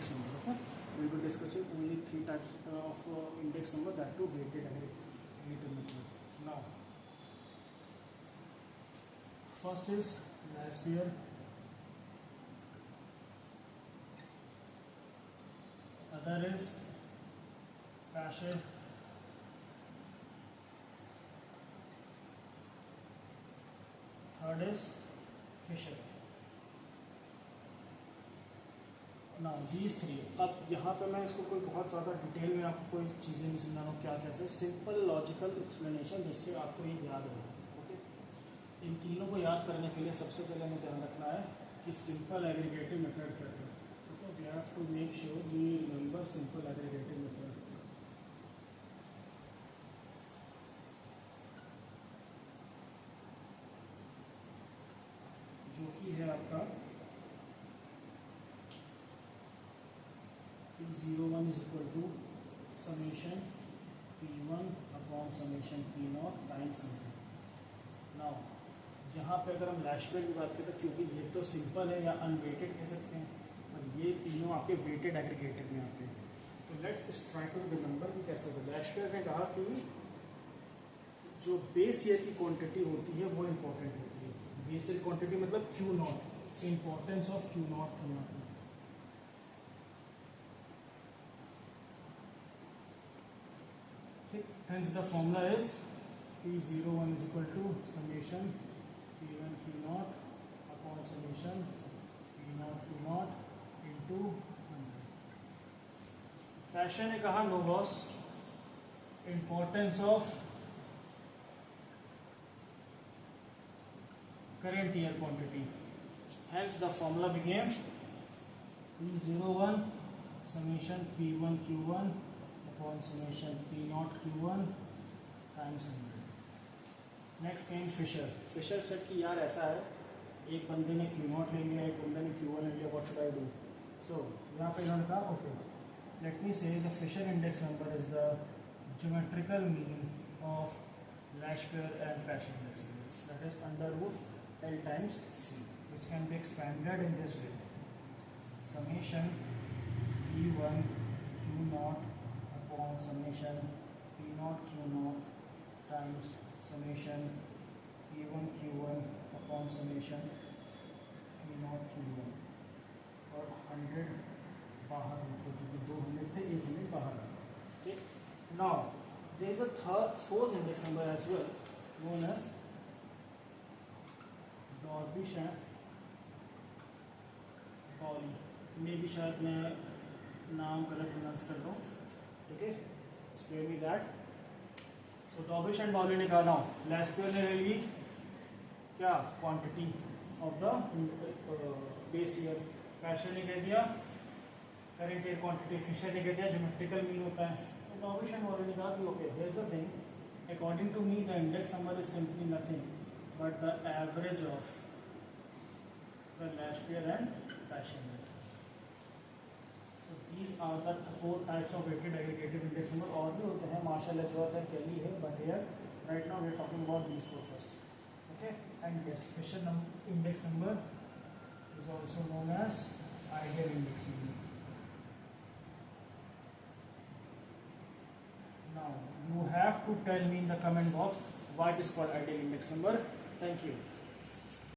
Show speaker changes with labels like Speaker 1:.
Speaker 1: index number. Okay, we will be discussing only 3 types of index number, that too weighted aggregated method. Now, first is Lasphere. Other is Paasche. Third is Fisher. Now these three. अब यहाँ पे मैं इसको कोई बहुत ज़्यादा detail में आपको कोई चीज़ें नहीं समझा रहा हूँ, क्या कैसे, सिंपल लॉजिकल एक्सप्लेनेशन जिससे आपको ये याद हो. ओके, इन तीनों को याद करने के लिए सबसे पहले हमें ध्यान रखना है कि सिंपल एग्रीगेटिव मेथड क्या है. Okay, we have to make sure we remember simple aggregative method. जो कि है आपका P01 is equal to summation P1 upon summation P0 times 100. Now यहाँ पे अगर हम लैशबेल की बात करें तो क्योंकि ये तो सिंपल है या अनवेटेड कह सकते हैं, और ये तीनों आपके वेटेड एग्रीगेटेड में आते हैं. तो लेट्स ट्राई टू रिमेंबर कि कैसे होगा. लैशबेल ने कहा कि जो बेस ईयर की क्वांटिटी होती है वो इम्पोर्टेंट होती है. बेस ईयर क्वांटिटी मतलब Q0, इम्पोर्टेंस ऑफ Q0 होना. Hence the formula is P01 is equal to summation P1 Q0 upon summation P0 Q0 into 100. Paasche ने कहा no boss, importance of current year quantity. Hence the formula became P01 summation P1 Q1 upon summation P0 Q1 times 100. Next came Fisher. Fisher said कि यार ऐसा है, एक बंदे ने Q0 ले लिया, एक बंदे ने Q1 ले लिया, what should I do? So यहाँ पे इन्होंने कहा okay, let me say the Fisher index number is the geometrical mean of Lasphere and Paasche index number. That is under root L times 3, which can be expanded in this way. Summation P1 Q0 upon summation P0 Q0 times summation P1 Q1 upon summation P0 Q1, और 100 बाहर निकले क्योंकि 200 थे, 100 बाहर आ. ठीक. Now there is a fourth index number as well, known as Dorbish and Pauli. मे भी शायद मैं नाम गलत प्रोनाउंस कर दूँ. ठीक है, spare me that. So Dorbish and Pauli ने कहा ना, Lasphere ने ले ली क्या quantity of the base year, Paasche ने कह दिया करंट ईयर क्वांटिटी, फिशर ने कह दिया ज्योमेट्रिकल मीन होता है. तो Dorbish and Pauli ने कहा कि okay, here is the thing, according to me the index number is simply nothing but the average of the Lasphere and Paasche index. So these are the 4 types of weighted aggregated index number. और भी होते हैं, Marshall, Edgeworth है, Kelly है, but here right now we are talking about these 4 first. Okay, and yes, Fisher index number is also known as ideal index number. Now you have to tell me in the comment box why it is called ideal index number. Thank you.